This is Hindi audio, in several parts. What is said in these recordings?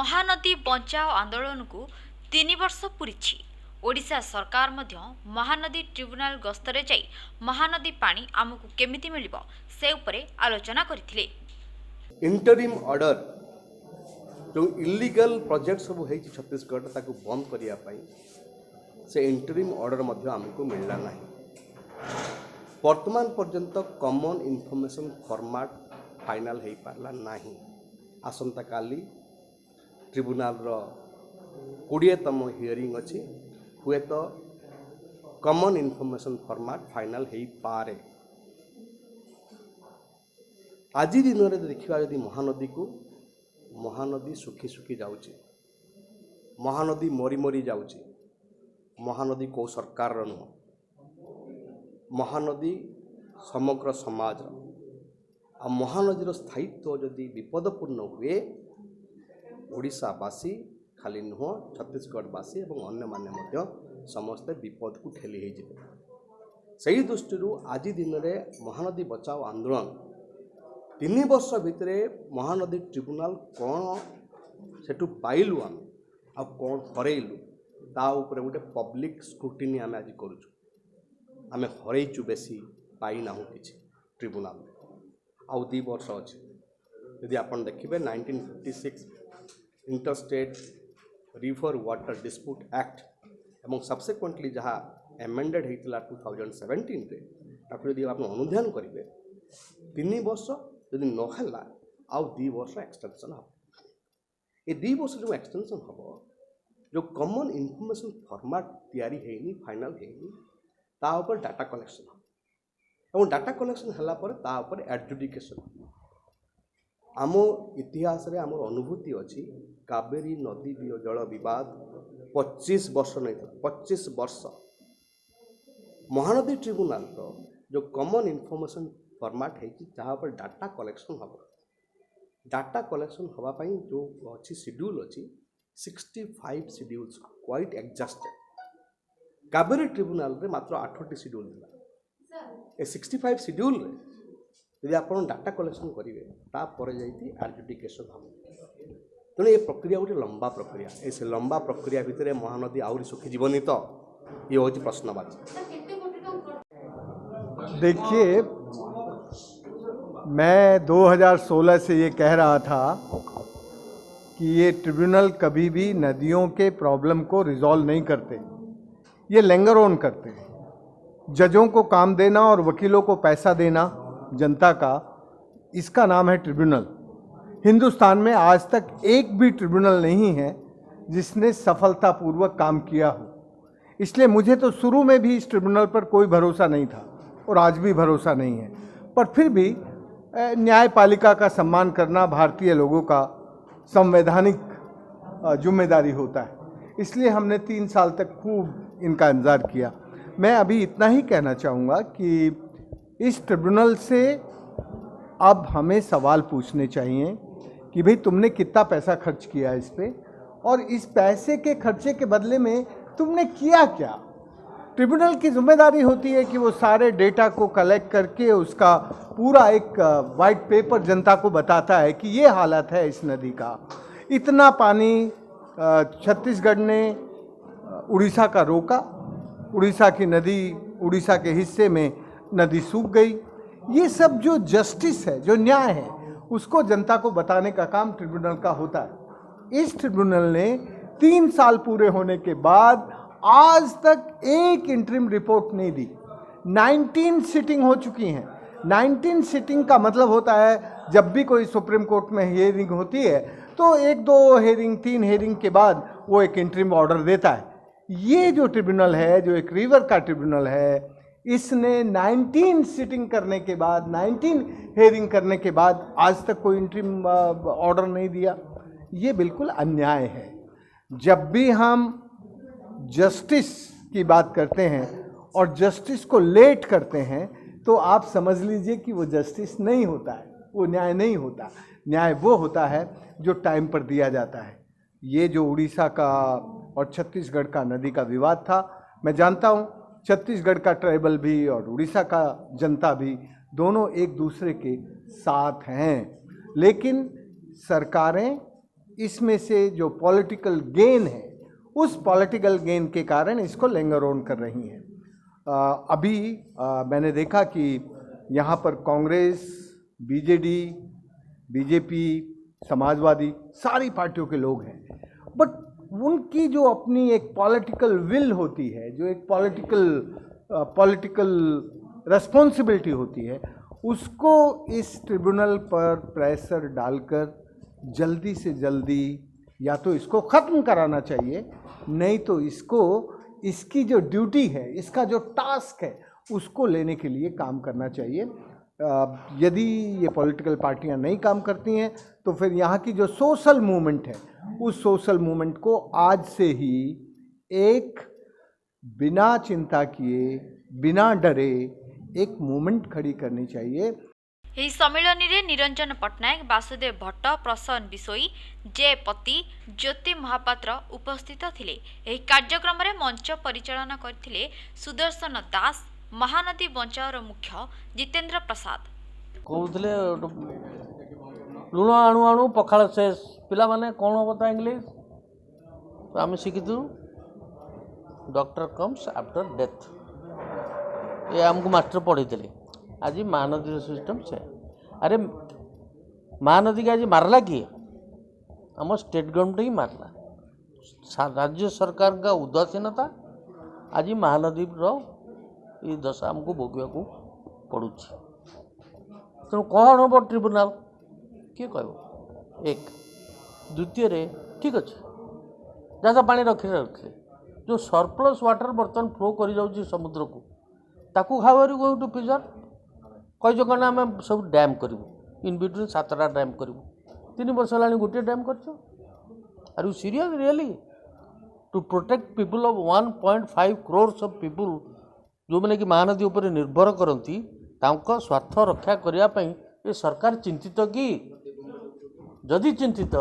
महानदी बचाओ आंदोलन को 3 वर्ष पूरी। ओडिशा सरकार मध्य महानदी ट्रिब्यूनल गस्तरे जाई महानदी पानी आमको केमिति मिलिबो से उपरे आलोचना करथिले। इंटरिम ऑर्डर जो इलीगल प्रोजेक्ट सब है छत्तीसगढ़ ताको बंद करिया पाई से इंटरिम ऑर्डर मध्य आमको मिलला नहीं। वर्तमान पर्यंत कॉमन इन्फॉर्मेशन फॉर्मेट फाइनल हो पारला नहीं। आसंता काली ट्रिब्यूनल रो 20तम हियरिंग अच्छी हुए तो कॉमन इन्फॉर्मेशन फॉर्मेट फाइनल हो पारे। आज दिन में देखा यदि महानदी को महानदी सुखी सुखी जाऊँगी, महानदी मरी मरी जाऊँगी, महानदी को सरकार नुह, महानदी समग्र समाज आ महानदीर स्थायित्व जदि विपदपूर्ण हुए ओडिशावासी खाली नुह छत्तीसगढ़वासी और अन्य माने समस्ते विपद को ठेली से दृष्टि आज दिन में महानदी बचाओ आंदोलन 3 वर्ष भितर महानदी ट्रिब्यूनल कौन सेठू पाइलु आम आ कौन हरइलु ता उपरे गोटे पब्लिक स्क्रूटिनी आम आज करूँ। आम हरइचु बेसी पाइना कि ट्रिब्यूनल आउ 2 वर्ष अच्छे। यदि आप देखिए 1956 interstate river water dispute act एवं सब्सिक्वेंटली जहाँ एमेंडेड होता 2017 यदि आप अनुध्यान करेंगे 3 वर्ष यदि नहला आउ 2 वर्ष एक्सटेंशन हम। ये 2 वर्ष जो एक्सटेंशन हम जो कॉमन इन्फॉर्मेशन फॉर्मेट तैयारी है फाइनल है डाटा कलेक्शन हम डाटा कलेक्शन हला पर ता ऊपर एडजुडिकेशन आम इतिहास रे आम अनुभूति अच्छी। कावेरी नदी जल विवाद 25 वर्ष नहीं था, 25 वर्ष महानदी ट्रिब्यूनल जो कॉमन इन्फॉर्मेशन फॉर्मेट है डाटा कलेक्शन हम। डाटा कलेक्शन हवापाई जो अच्छी शेड्यूल अच्छी 65 शेड्यूल्स क्वाइट एग्जस्टेड। कावेरी ट्रिब्यूनल रे मात्र 8टी शेड्यूल था। ए 65 शेड्यूल रे यदि आप डाटा कलेक्शन करेंगे तापर एडजुडिकेशन हम। तेणु ये प्रक्रिया गोटे लंबा प्रक्रिया। ऐसे लंबा प्रक्रिया भितर महानदी आहरी सुखी जीवनी तो ये हूँ प्रश्नवाची। देखिए, मैं 2016 से ये कह रहा था कि ये ट्रिब्यूनल कभी भी नदियों के प्रॉब्लम को रिजॉल्व नहीं करते, ये लैंगर ऑन करते हैं। जजों को काम देना और वकीलों को पैसा देना जनता का, इसका नाम है ट्रिब्यूनल। हिंदुस्तान में आज तक एक भी ट्रिब्यूनल नहीं है जिसने सफलतापूर्वक काम किया हो। इसलिए मुझे तो शुरू में भी इस ट्रिब्यूनल पर कोई भरोसा नहीं था और आज भी भरोसा नहीं है। पर फिर भी न्यायपालिका का सम्मान करना भारतीय लोगों का संवैधानिक जिम्मेदारी होता है। इसलिए हमने 3 साल तक खूब इनका इंतज़ार किया। मैं अभी इतना ही कहना चाहूँगा कि इस ट्रिब्यूनल से अब हमें सवाल पूछने चाहिए कि भाई तुमने कितना पैसा खर्च किया इस पे और इस पैसे के खर्चे के बदले में तुमने किया क्या। ट्रिब्यूनल की जिम्मेदारी होती है कि वो सारे डेटा को कलेक्ट करके उसका पूरा एक वाइट पेपर जनता को बताता है कि ये हालत है इस नदी का। इतना पानी छत्तीसगढ़ ने उड़ीसा का रोका, उड़ीसा की नदी उड़ीसा के हिस्से में नदी सूख गई। ये सब जो जस्टिस है, जो न्याय है, उसको जनता को बताने का काम ट्रिब्यूनल का होता है। इस ट्रिब्यूनल ने 3 साल पूरे होने के बाद आज तक एक इंटरिम रिपोर्ट नहीं दी। 19 सिटिंग हो चुकी हैं। 19 सिटिंग का मतलब होता है जब भी कोई सुप्रीम कोर्ट में हियरिंग होती है तो 1-2 हेयरिंग 3 हेयरिंग के बाद वो एक इंटरिम ऑर्डर देता है। ये जो ट्रिब्यूनल है, जो एक रिवर का ट्रिब्यूनल है, इसने 19 सिटिंग करने के बाद, 19 हेयरिंग करने के बाद आज तक कोई इंटरिम ऑर्डर नहीं दिया। ये बिल्कुल अन्याय है। जब भी हम जस्टिस की बात करते हैं और जस्टिस को लेट करते हैं तो आप समझ लीजिए कि वो जस्टिस नहीं होता है, वो न्याय नहीं होता। न्याय वो होता है जो टाइम पर दिया जाता है। ये जो उड़ीसा का और छत्तीसगढ़ का नदी का विवाद था, मैं जानता हूँ छत्तीसगढ़ का ट्राइबल भी और उड़ीसा का जनता भी दोनों एक दूसरे के साथ हैं, लेकिन सरकारें इसमें से जो पॉलिटिकल गेन है, उस पॉलिटिकल गेन के कारण इसको लिंगर ऑन कर रही हैं। अभी मैंने देखा कि यहाँ पर कांग्रेस, बीजेडी, बीजेपी, समाजवादी, सारी पार्टियों के लोग हैं, बट उनकी जो अपनी एक पॉलिटिकल विल होती है, जो एक पॉलिटिकल रेस्पॉन्सिबिलिटी होती है, उसको इस ट्रिब्यूनल पर प्रेशर डालकर जल्दी से जल्दी या तो इसको ख़त्म कराना चाहिए, नहीं तो इसकी जो ड्यूटी है, इसका जो टास्क है, उसको लेने के लिए काम करना चाहिए। यदि ये पॉलिटिकल पार्टियां नहीं काम करती हैं तो फिर यहाँ की जो सोशल मूवमेंट है, उस सोशल मूवमेंट को आज से ही एक बिना चिंता किए, बिना डरे एक मूवमेंट खड़ी करनी चाहिए। ଏହି ସମ୍ମିଳନୀରେ ନିରଞ୍ଜନ ପଟ୍ଟନାୟକ, ବାସୁଦେବ ଭଟ୍ଟ, ପ୍ରସନ୍ନ ବିଶୋଇ, ଜେ ପତି, ଜ୍ୟୋତି ମହାପାତ୍ର ଉପସ୍ଥିତ ଥିଲେ। ଏହି କାର୍ଯ୍ୟକ୍ରମରେ ମଞ୍ଚ ପରିଚାଳନା କରିଥିଲେ ସୁଦର୍ଶନ ଦାସ, ମହାନଦୀ ବଞ୍ଚାଓର ମୁଖ୍ୟ ଜିତେନ୍ଦ୍ର ପ୍ରସାଦ। କହୁଥିଲେ ଲୁଣ ଆଣୁ ଆଣୁ ପଖାଳ ଶେଷ, ପିଲାମାନେ କ'ଣ ହେବ ତା ଇଂଲିଶ ଆମେ ଶିଖିଛୁ, ଡକ୍ଟର କମ୍ସ ଆଫ୍ଟର ଡେଥ୍, ଏ ଆମକୁ ମାଷ୍ଟର ପଢ଼େଇଥିଲେ। आज महानदी सिस्टम से अरे महानदी का आज मारला किए, आम स्टेट गवर्नमेंट ही मारला, राज्य सरकार का उदासीनता आज महानदी ये दशा आमको भोगवा को पड़ू। तेणु कौन हम ट्रिब्यूनाल किए कह एक द्वितीय ठीक अच्छे जहाँ पानी रखिले जो सरप्लस वाटर बर्तमान फ्लो कर जाऊँगी समुद्र को, ताकू how are you going to preserve कहीज कौन आम सब डैम करूँ, इन बिटवीन 7टा डैम करूँ, 3 वर्ष है गोटे डैम कर। Are you serious really to protect people of 1.5 crores of people जो मैंने कि महानदी उपर निर्भर करती, स्वार्थ रक्षा करने ये सरकार चिंतित कि जदि चिंतित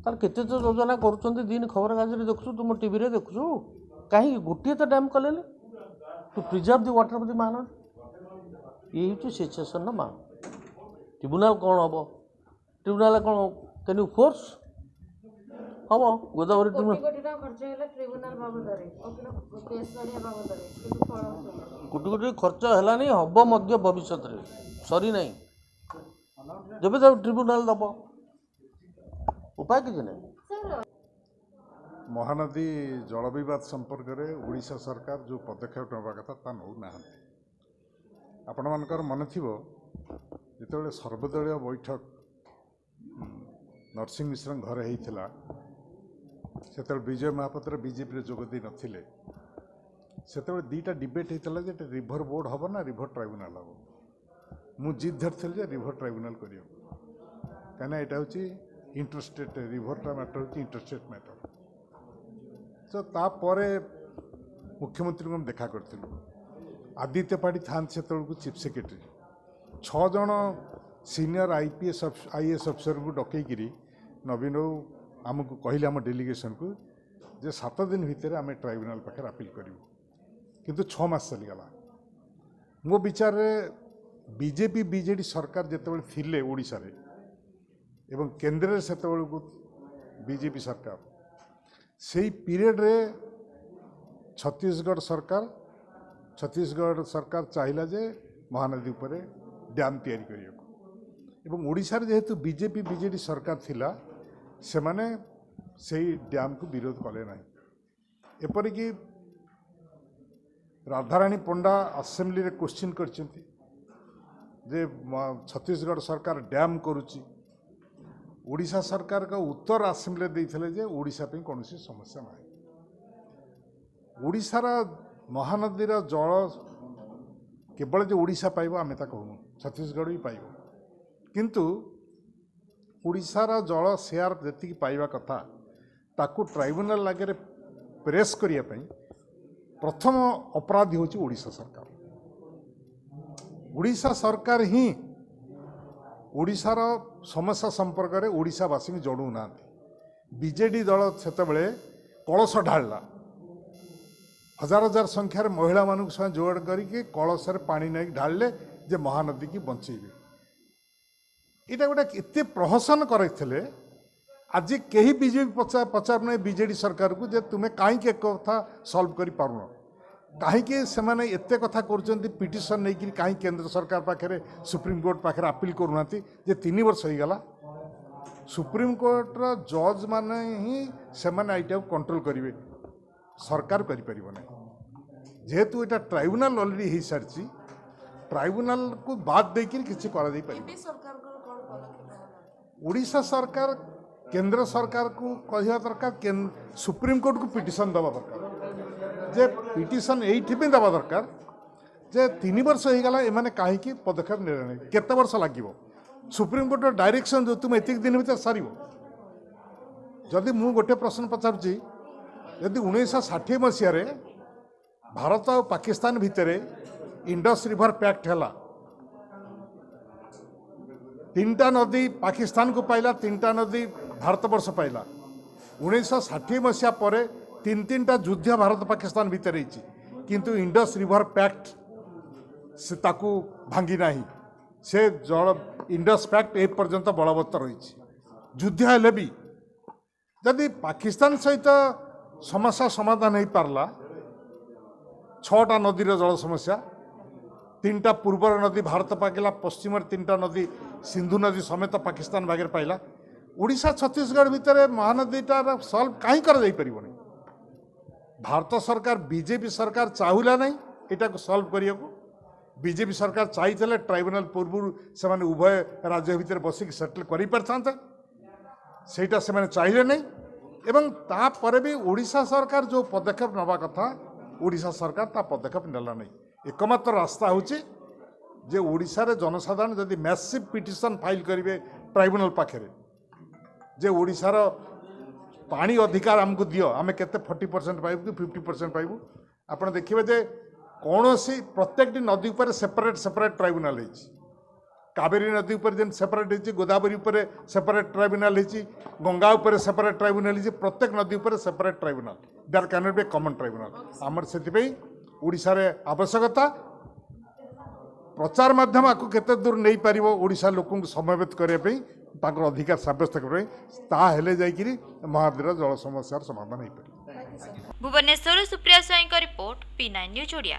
तार केते तो योजना करुँच दिन खबर कागज देखु, तुम टीवी रे देखु, कहीं गोटे तो डैम कले to preserve the water of the Mahanadi. ये हूँ सिचुएसन मान ट्रिब्यूनाल कौन हम, ट्रिब्यूनाल कौन कैन यू फोर्स हम गोदावरी कोटी कोटी खर्च है हम भविष्य सरी ना जब तब ट्रिब्यूनाल दब उपाय किसी ना। महानदी जल विवाद संपर्क में ओडिशा सरकार जो पदक्षेप नवा कथा ता नौ ना। आपण मानकर मन थी जो सर्वदलीय बैठक नरसिंह मिश्र घर होता से विजय महापात्र बीजेपी जोगदे नथिले, से 2टा डिबेट होता जे रिभर बोर्ड हम ना रिभर ट्राइब्यूनाल हम। मु जिद धरती जे रिभर ट्राइब्यूनाल कर कहीं यहाँ हूँ इंटरस्टेट रिभर मैटर हूँ इंटरस्टेट मैटर। तो तापर मुख्यमंत्री को देखा करूँ, आदित्य पाठी था से चीफ सेक्रेटरी 6 जन सीनियर आईएएस अफिसर को डकईकि नवीन आमको कहले आम डेलीगेशन को जे 7 दिन भितर आम ट्राइब्यूनाल पाखे अपील करूँ, किंतु 6 मास चलीगला। मो विचार बीजेपी बीजेडी सरकार जिते थिले ओडिशा रे एवं केंद्र से बीजेपी सरकार से पीरियड रे छत्तीसगढ़ सरकार चाहिला जे महानदी उपरे डैम तैयारी करियो एवं ओडिशा रे जेहेतु बीजेपी बीजेडी सरकार थिला से माने सेही डैम को विरोध कले ना। एपरिकी राधाराणी पंडा असेंबली रे क्वेश्चन करछंती जे छत्तीसगढ़ सरकार डैम करुची, ओडिशा सरकार का उत्तर असेंबली देइथिले जे ओडिशा पे कौन समस्या ना। ओडिशार महानदीर जल केवल जो ओडिशा पाइब आम ता कहूँ, छत्तीसगढ़ भी पाइब, किंतु ओडिशार जल शेयर जी पाइबा कथा ताकू ट्राइब्यूनाल आगे प्रेस करने प्रथम अपराधी हूँ ओडिशा सरकार। ओडिशा सरकार ही ओडिशार समस्या संपर्क में ओडिशावासी जड़ू ना। बीजेडी दल से कलश ढाला हजार हजार संख्यार महिला मानक जोड़ करके कलश पानी नहीं ढाले जे महानदी की बंचेबे। यहाँ गोटे एत प्रहसन करते आज कहीं बीजेपी पचार बीजेडी सरकार को जे तुम्हें कहीं एक कथा सल्व कर पारुन कहीं से एत कथा कर पिटिशन नहीं कि कहीं केंद्र सरकार पाखे सुप्रीमकोर्ट पाखे अपील करूना जे 3 वर्ष हो गला सुप्रीमकोर्टर जज माने ही से यहाँ कंट्रोल करेंगे सरकार करें जेहेतु यहाँ ट्राइब्यूनाल अलरेडी हो सारी ट्राइब्यूनाल को बाद देकर किसी ओडिशा सरकार केंद्र सरकार को कहवा दरकार सुप्रीमकोर्ट को पिटिशन दवा दरकार जे पिटिशन ये दवा दरकार जे 3 वर्ष हो गला एमाने कहीं पदक्षेप ने केते वर्ष लगे सुप्रीमकोर्ट डायरेक्शन जो तुम एतिक दिन भर सार जदि मु गोटे प्रश्न पचारुची यदि 1960 मसीह भारत और पाकिस्तान भितर इंडस रिवर पैक्ट है 3टा नदी पाकिस्तान को पाइला 3टा नदी भारत वर्ष पाइला 1960 मसीहा पर 3-3टा युद्ध भारत पाकिस्तान भितर किंतु इंडस रिवर पैक्ट से ताकू भांगी नहीं से जल इंडस पैक्ट ए पर्यंत बलवत्तर रही युद्ध हेले भी जदि पाकिस्तान सहित समस्या समाधान हो पारला 6टा नदीर जल समस्या 3टा पूर्वर नदी भारत पाइला पश्चिम 3टा नदी सिंधु नदी समेत पाकिस्तान भागे पाइला ओडिशा छत्तीसगढ़ भितर महानदीटार सल्व कहीं कर भारत सरकार बीजेपी सरकार चाहूला नहीं यहाँ को सल्व करने को बीजेपी सरकार चाहिए ट्राइब्यूनाल पूर्व से उभय राज्य भितर बसिक सेटल कर पारता सेटा से चाहिए नहीं एवं तापर भी ओडिशा सरकार जो पदक्षेप नवा कथा ओडिशा सरकार ता पदक्षेप नेला नहीं एकमात्र रास्ता होचे जे ओडिशा रे जनसाधारण जदि मैसिव पिटिशन फाइल करेंगे ट्राइब्यूनाल पाखे जे ओडिशार पानी अधिकार आमको दियो आम केते 40% पाइबू कि 50% पाइबू आप देखिए जे कौन सी प्रत्येक नदी पर सेपरेट ट्राइब्यूनाल है कावेरी नदी पर जेन सेपरेट है गोदावरी पर सेपरेट ट्राइब्यूनाल है गंगा उपर सेपरेट ट्राइब्यूनाल है प्रत्येक नदी पर separate tribunal there can not be common tribunal आमर से ओडिशा रे आवश्यकता प्रचार माध्यम आपको केते दूर नहीं पार ओडिशा लोक समवेत करने अधिकार सब्यस्त करने जाकि महानदीर जल समस्यार समाधान हो पार। Bhubaneswar Supriya Swain report P9 news Odia.